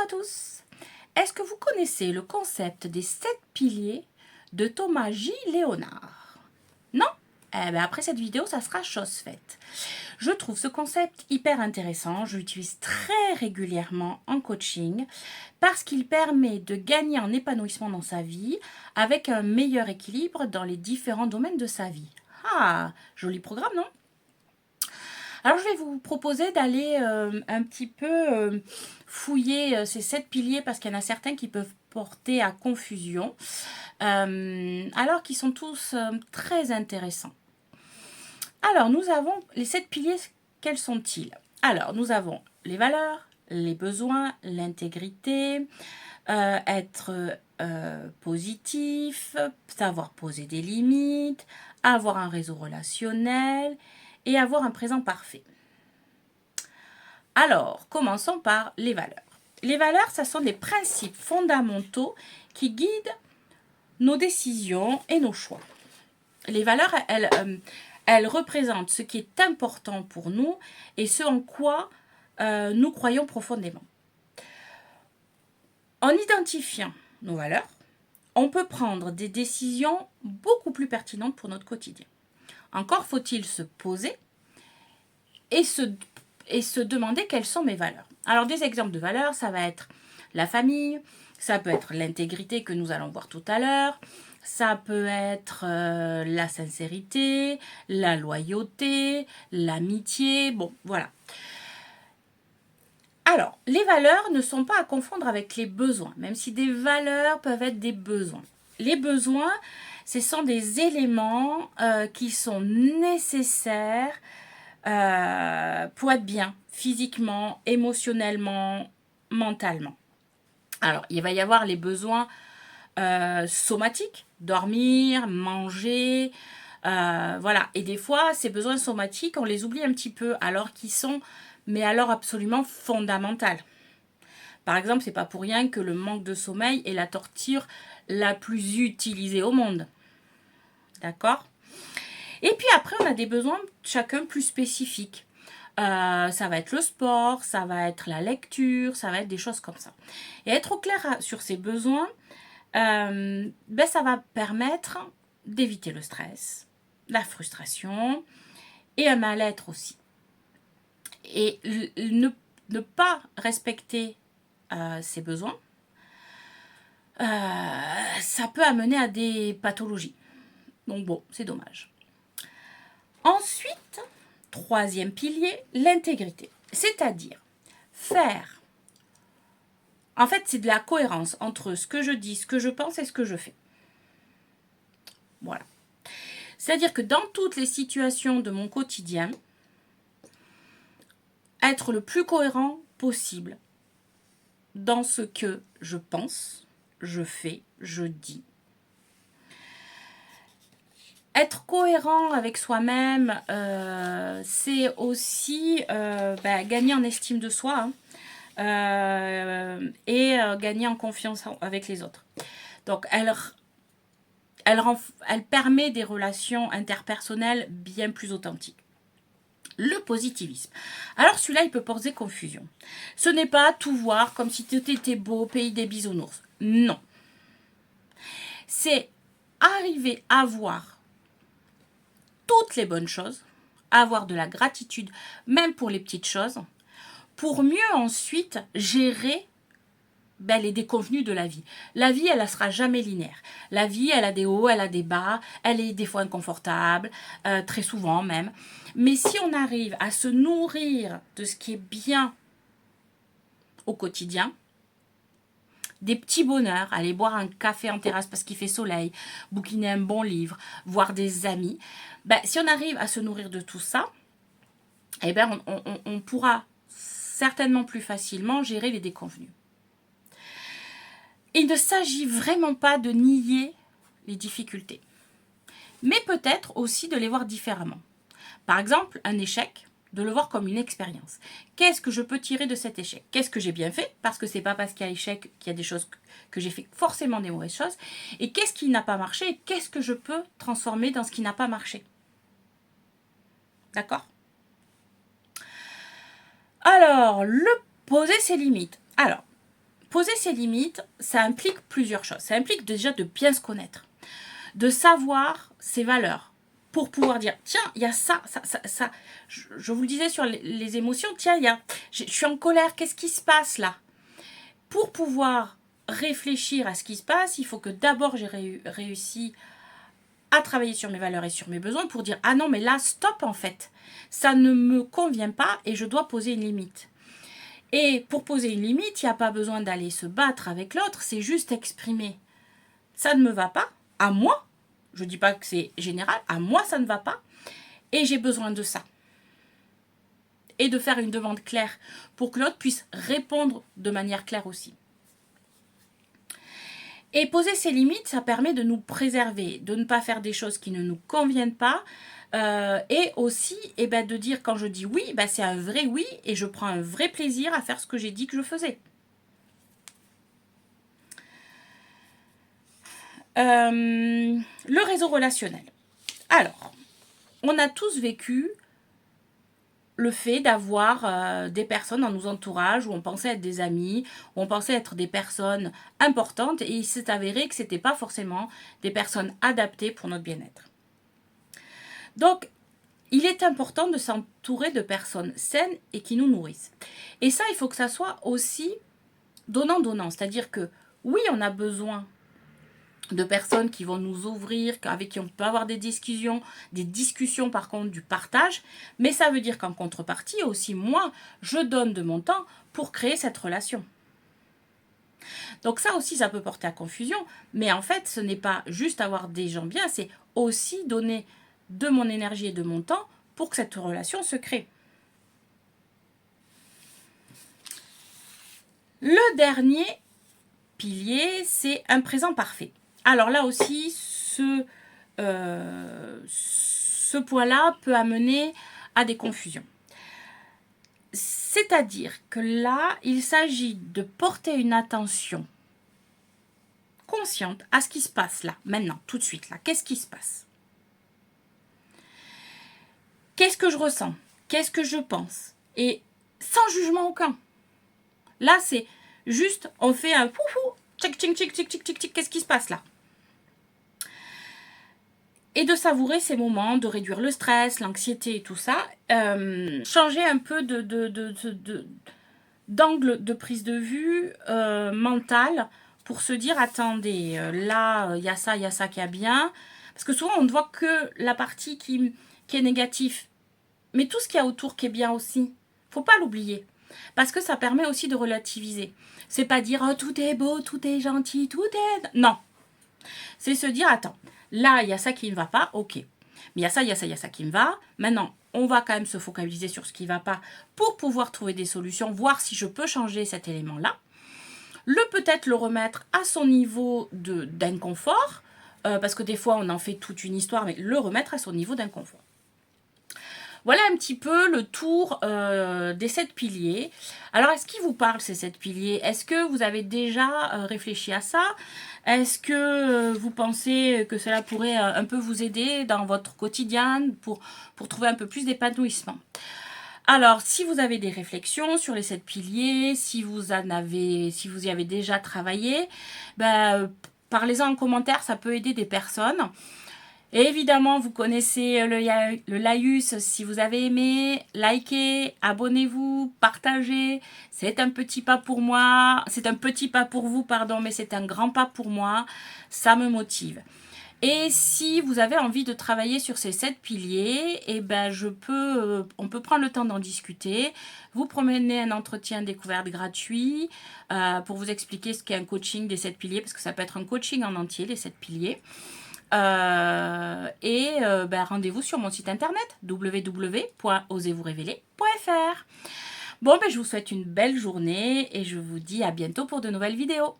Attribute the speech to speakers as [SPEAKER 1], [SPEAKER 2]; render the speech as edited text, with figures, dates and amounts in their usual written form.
[SPEAKER 1] tous. Est-ce que vous connaissez le concept des 7 piliers de Thomas J. Léonard? Non? Eh bien, après cette vidéo, ça sera chose faite. Je trouve ce concept hyper intéressant. Je l'utilise très régulièrement en coaching parce qu'il permet de gagner en épanouissement dans sa vie avec un meilleur équilibre dans les différents domaines de sa vie. Ah, joli programme, non? Alors, je vais vous proposer d'aller un petit peu fouiller ces 7 piliers parce qu'il y en a certains qui peuvent porter à confusion, alors qu'ils sont tous très intéressants. Alors, nous avons les 7 piliers, quels sont-ils? Alors, nous avons les valeurs, les besoins, l'intégrité, être positif, savoir poser des limites, avoir un réseau relationnel et avoir un présent parfait. Alors, commençons par les valeurs. Les valeurs, ce sont des principes fondamentaux qui guident nos décisions et nos choix. Les valeurs, elles représentent ce qui est important pour nous et ce en quoi nous croyons profondément. En identifiant nos valeurs, on peut prendre des décisions beaucoup plus pertinentes pour notre quotidien. Encore faut-il se poser et se demander quelles sont mes valeurs. Alors, des exemples de valeurs, ça va être la famille, ça peut être l'intégrité que nous allons voir tout à l'heure, ça peut être la sincérité, la loyauté, l'amitié, bon, voilà. Alors, les valeurs ne sont pas à confondre avec les besoins, même si des valeurs peuvent être des besoins. Les besoins, ce sont des éléments qui sont nécessaires pour être bien, physiquement, émotionnellement, mentalement. Alors, il va y avoir les besoins somatiques, dormir, manger, voilà. Et des fois, ces besoins somatiques, on les oublie un petit peu, alors qu'ils sont, mais alors absolument fondamentaux. Par exemple, c'est pas pour rien que le manque de sommeil est la torture la plus utilisée au monde. D'accord ? Et puis après, on a des besoins chacun plus spécifiques. Ça va être le sport, ça va être la lecture, ça va être des choses comme ça. Et être au clair sur ces besoins, ça va permettre d'éviter le stress, la frustration et un mal-être aussi. Et ne pas respecter ces besoins, ça peut amener à des pathologies. Donc bon, c'est dommage. Ensuite, troisième pilier, l'intégrité. C'est-à-dire faire. En fait, c'est de la cohérence entre ce que je dis, ce que je pense et ce que je fais. Voilà. C'est-à-dire que dans toutes les situations de mon quotidien, être le plus cohérent possible dans ce que je pense, je fais, je dis. Être cohérent avec soi-même, c'est aussi gagner en estime de soi et gagner en confiance avec les autres. Donc, elle permet des relations interpersonnelles bien plus authentiques. Le positivisme. Alors celui-là, il peut poser confusion. Ce n'est pas tout voir comme si tout était beau, pays des bisounours. Non. C'est arriver à voir toutes les bonnes choses, avoir de la gratitude, même pour les petites choses, pour mieux ensuite gérer les déconvenues de la vie. La vie, elle ne sera jamais linéaire. La vie, elle a des hauts, elle a des bas, elle est des fois inconfortable, très souvent même. Mais si on arrive à se nourrir de ce qui est bien au quotidien, des petits bonheurs, aller boire un café en terrasse parce qu'il fait soleil, bouquiner un bon livre, voir des amis, si on arrive à se nourrir de tout ça, on pourra certainement plus facilement gérer les déconvenues. Il ne s'agit vraiment pas de nier les difficultés, mais peut-être aussi de les voir différemment. Par exemple, un échec, de le voir comme une expérience. Qu'est-ce que je peux tirer de cet échec? Qu'est-ce que j'ai bien fait? Parce que c'est pas parce qu'il y a échec qu'il y a des choses que j'ai fait forcément des mauvaises choses. Et qu'est-ce qui n'a pas marché? Et qu'est-ce que je peux transformer dans ce qui n'a pas marché? D'accord? Alors, poser ses limites. Alors, poser ses limites, ça implique plusieurs choses. Ça implique déjà de bien se connaître, de savoir ses valeurs, pour pouvoir dire, tiens, il y a ça. Je vous le disais sur les émotions, tiens, je suis en colère, qu'est-ce qui se passe là? Pour pouvoir réfléchir à ce qui se passe, il faut que d'abord j'ai réussi à travailler sur mes valeurs et sur mes besoins pour dire, ah non, mais là, stop en fait. Ça ne me convient pas et je dois poser une limite. Et pour poser une limite, il n'y a pas besoin d'aller se battre avec l'autre, c'est juste exprimer. Ça ne me va pas, à moi. Je ne dis pas que c'est général, à moi ça ne va pas. Et j'ai besoin de ça. Et de faire une demande claire pour que l'autre puisse répondre de manière claire aussi. Et poser ses limites, ça permet de nous préserver, de ne pas faire des choses qui ne nous conviennent pas. Et aussi de dire quand je dis oui, c'est un vrai oui et je prends un vrai plaisir à faire ce que j'ai dit que je faisais. Le réseau relationnel. Alors, on a tous vécu le fait d'avoir des personnes dans nos entourages où on pensait être des amis, où on pensait être des personnes importantes et il s'est avéré que ce n'était pas forcément des personnes adaptées pour notre bien-être. Donc, il est important de s'entourer de personnes saines et qui nous nourrissent. Et ça, il faut que ça soit aussi donnant-donnant. C'est-à-dire que oui, on a besoin de personnes qui vont nous ouvrir, avec qui on peut avoir des discussions par contre du partage, mais ça veut dire qu'en contrepartie aussi, moi, je donne de mon temps pour créer cette relation. Donc ça aussi, ça peut porter à confusion, mais en fait, ce n'est pas juste avoir des gens bien, c'est aussi donner de mon énergie et de mon temps pour que cette relation se crée. Le dernier pilier, c'est un présent parfait. Alors là aussi, ce point-là peut amener à des confusions. C'est-à-dire que là, il s'agit de porter une attention consciente à ce qui se passe là, maintenant, tout de suite là. Qu'est-ce qui se passe? Qu'est-ce que je ressens? Qu'est-ce que je pense? Et sans jugement aucun. Là, c'est juste, on fait un poufou, tchic, tchic, tchic, tchic, tchic, tchic, qu'est-ce qui se passe là? Et de savourer ces moments, de réduire le stress, l'anxiété et tout ça. Changer un peu d'angle de prise de vue mentale pour se dire, attendez, là, il y a ça qui est bien. Parce que souvent, on ne voit que la partie qui est négative. Mais tout ce qu'il y a autour qui est bien aussi, faut pas l'oublier. Parce que ça permet aussi de relativiser. C'est pas dire, oh, tout est beau, tout est gentil, tout est... Non. C'est se dire, attends, là, il y a ça qui ne va pas, ok. Mais il y a ça qui me va. Maintenant, on va quand même se focaliser sur ce qui ne va pas pour pouvoir trouver des solutions, voir si je peux changer cet élément-là. Peut-être le remettre à son niveau d'inconfort, parce que des fois, on en fait toute une histoire, mais le remettre à son niveau d'inconfort. Voilà un petit peu le tour des 7 piliers. Alors, est-ce qu'ils vous parlent, ces 7 piliers? Est-ce que vous avez déjà réfléchi à ça? Est-ce que vous pensez que cela pourrait un peu vous aider dans votre quotidien pour trouver un peu plus d'épanouissement? Alors, si vous avez des réflexions sur les 7 piliers, si vous y avez déjà travaillé, parlez-en en commentaire, ça peut aider des personnes. Et évidemment, vous connaissez le laïus. Si vous avez aimé, likez, abonnez-vous, partagez. C'est un petit pas pour moi. C'est un petit pas pour vous, pardon, mais c'est un grand pas pour moi. Ça me motive. Et si vous avez envie de travailler sur ces 7 piliers, on peut prendre le temps d'en discuter. Vous prenez un entretien découverte gratuit pour vous expliquer ce qu'est un coaching des 7 piliers, parce que ça peut être un coaching en entier, les 7 piliers. Rendez-vous sur mon site internet www.osezvousérévéler.fr. Bon, je vous souhaite une belle journée et je vous dis à bientôt pour de nouvelles vidéos.